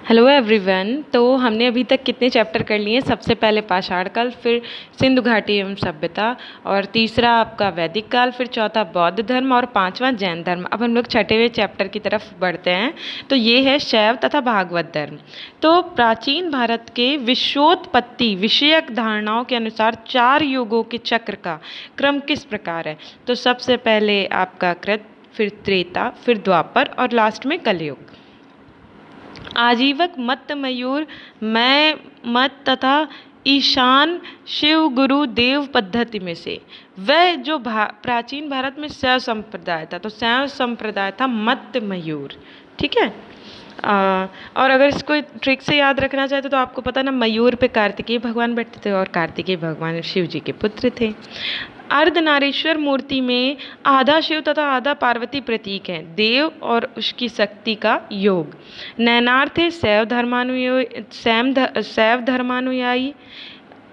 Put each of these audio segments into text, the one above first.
Hello everyone. तो हमने अभी तक कितने चैप्टर कर लिए हैं? सबसे पहले पाषाण काल, फिर सिंधु घाटी एवं सभ्यता, और तीसरा आपका वैदिक काल, फिर चौथा बौद्ध धर्म और पांचवा जैन धर्म। अब हम लोग छठेवें चैप्टर की तरफ बढ़ते हैं। तो ये है शैव तथा भागवत धर्म। तो प्राचीन भारत के विश्वोत्पत्ति विषयक धारणाओं के अनुसार 4 युगों के चक्र का क्रम किस प्रकार है? तो सबसे पहले आपका कृत, फिर त्रेता, फिर द्वापर और लास्ट में कलयुग। आजीवक मत मयूर मैं मत तथा ईशान शिव गुरु देव पद्धति में से वह जो प्राचीन भारत में शैव संप्रदाय था, तो शैव संप्रदाय था मत मयूर। ठीक है। और अगर इसको ट्रिक से याद रखना चाहते तो आपको पता ना, मयूर पे कार्तिकेय भगवान बैठते थे और कार्तिकेय भगवान शिव जी के पुत्र थे। अर्धनारीश्वर मूर्ति में आधा शिव तथा आधा पार्वती प्रतीक है, देव और उसकी शक्ति का योग। नैनार थे शैव धर्मानुयायी।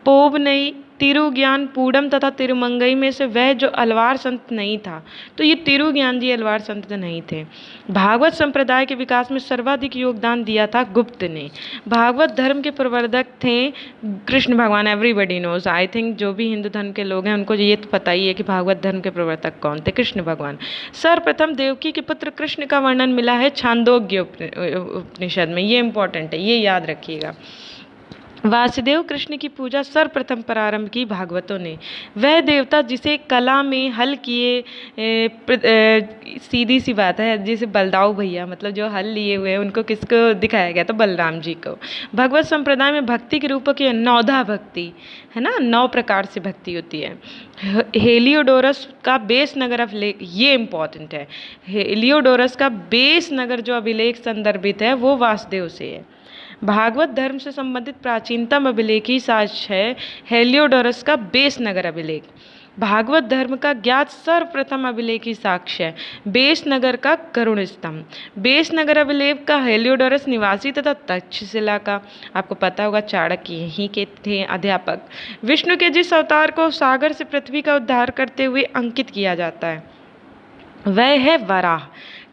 पोबनई, तिरुज्ञान पूडम तथा तिरुमंगई में से वह जो अलवार संत नहीं था, तो ये तिरुज्ञान जी अलवार संत नहीं थे। भागवत संप्रदाय के विकास में सर्वाधिक योगदान दिया था गुप्त ने। भागवत धर्म के प्रवर्तक थे कृष्ण भगवान। एवरीबडी नोज, आई थिंक जो भी हिंदू धर्म के लोग हैं उनको ये तो पता ही है कि भागवत धर्म के प्रवर्तक कौन थे, कृष्ण भगवान। सर्वप्रथम देवकी के पुत्र कृष्ण का वर्णन मिला है छांदोग्य उपनिषद में। ये इंपॉर्टेंट है, ये याद रखिएगा। वासुदेव कृष्ण की पूजा सर्वप्रथम प्रारंभ की भागवतों ने। वह देवता जिसे कला में हल किए, सीधी सी बात है, जैसे बलदाऊ भैया, मतलब जो हल लिए हुए हैं उनको किसको दिखाया गया? तो बलराम जी को। भगवत संप्रदाय में भक्ति के रूपों की 9 भक्ति है ना, 9 प्रकार से भक्ति होती है। हेलियोडोरस का बेस नगर अभिलेख, ये इंपॉर्टेंट है। हेलियोडोरस का बेस नगर जो अभिलेख संदर्भित है वो वासुदेव से है। भागवत धर्म से संबंधित प्राचीनतम अभिलेख ही साक्ष्य है हेलियोडोरस का बेस नगर अभिलेख। भागवत धर्म का ज्ञात सर्वप्रथम अभिलेख ही साक्ष्य है बेस नगर का गरुड़ स्तंभ। बेस नगर अभिलेख का हेलियोडोरस निवासी तथा तक्षशिला का, आपको पता होगा चाणक्य यहीं के थे अध्यापक। विष्णु के जिस अवतार को सागर से पृथ्वी का उद्धार करते हुए अंकित किया जाता है वह है वराह।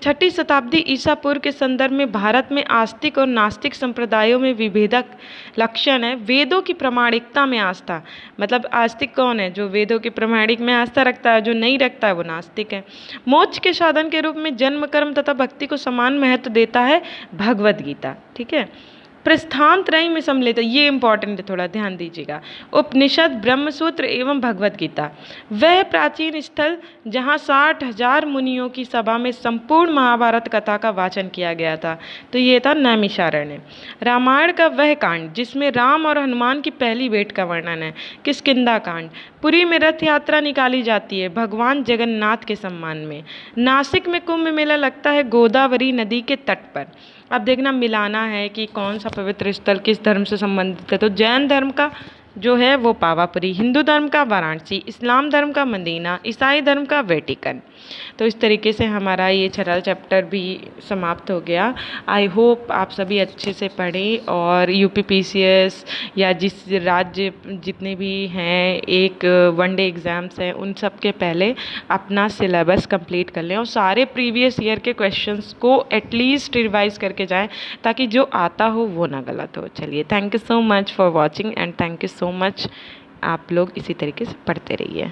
6ठी शताब्दी ईसा पूर्व के संदर्भ में भारत में आस्तिक और नास्तिक संप्रदायों में विभेदक लक्षण है वेदों की प्रामाणिकता में आस्था। मतलब आस्तिक कौन है? जो वेदों की प्रामाणिक में आस्था रखता है, जो नहीं रखता है वो नास्तिक है। मोक्ष के साधन के रूप में जन्म कर्म तथा भक्ति को समान महत्व देता है भगवद गीता। ठीक है। प्रस्थान त्रय में सम्मिलित है, ये इंपॉर्टेंट है, थोड़ा ध्यान दीजिएगा। उपनिषद, ब्रह्मसूत्र एवं भगवद गीता वह प्राचीन स्थल जहाँ 60,000 मुनियों की सभा में संपूर्ण महाभारत कथा का वाचन किया गया था, तो ये था नैमिषारण्य। रामायण का वह कांड जिसमें राम और हनुमान की पहली भेंट का वर्णन है, किष्किंधा कांड। पुरी में रथ यात्रा निकाली जाती है भगवान जगन्नाथ के सम्मान में। नासिक में कुंभ मेला लगता है गोदावरी नदी के तट पर। अब देखना मिलाना है कि कौन सा पवित्र स्थल किस धर्म से संबंधित है। तो जैन धर्म का जो है वो पावापुरी, हिंदू धर्म का वाराणसी, इस्लाम धर्म का मदीना, ईसाई धर्म का वेटिकन। तो इस तरीके से हमारा ये 6वां चैप्टर भी समाप्त हो गया। आई होप आप सभी अच्छे से पढ़ें और यूपीपीसीएस या जिस राज्य जितने भी हैं एक वनडे एग्ज़ाम्स हैं उन सब के पहले अपना सिलेबस कंप्लीट कर लें और सारे प्रीवियस ईयर के क्वेश्चंस को एटलीस्ट रिवाइज करके जाएं ताकि जो आता हो वो ना गलत हो। चलिए, thank you so much for watching and thank you so much. आप लोग इसी तरीके से पढ़ते रहिए।